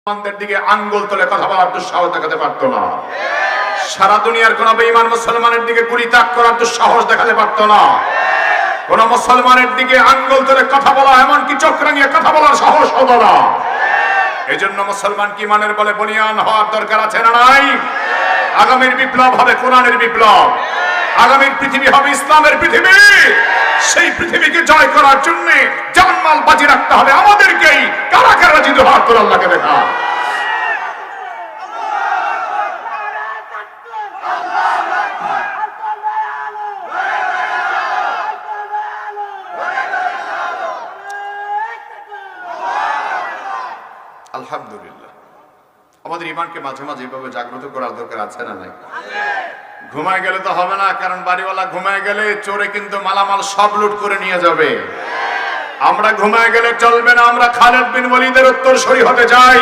মুসলমানদের দিকে আঙ্গুল তুলে কথা বলার দুঃসাহস দেখাতে পারতো না। সারা দুনিয়ার কোন বেঈমান মুসলমানের দিকে গুলি তাক করার দুঃসাহস দেখাতে পারতো না। কোন মুসলমানের দিকে আঙ্গুল তুলে কথা বলা, এমনকি চোখ রাঙিয়ে কথা বলার সাহস হতো না। এজন্য মুসলমান কি ইমানের বলে বলিয়ান হওয়ার দরকার আছে না নাই? আগামীর বিপ্লব হবে কোরআনের বিপ্লব, আগামীর পৃথিবী হবে ইসলামের পৃথিবী। সেই পৃথিবীকে জয় করার জন্য জানমাল বাজি রাখতে হবে আমাদেরকেই। কারা কারা জিদু হাত করে আল্লাহকে দেখা। আলহামদুলিল্লাহ, আমাদের ইমানকে মাঝে মাঝে এভাবে জাগ্রত করার দরকার আছে না নাই? ঘুমায় গেলে তো হবে না, কারণ বাড়িওয়ালা ঘুমায় গেলে চোরে কিন্তু মালামাল সব লুট করে নিয়ে যাবে। আমরা ঘুমায় গেলে চলবে না, আমরা খালিদ বিন ওয়ালিদের উত্তরসূরি হতে চাই।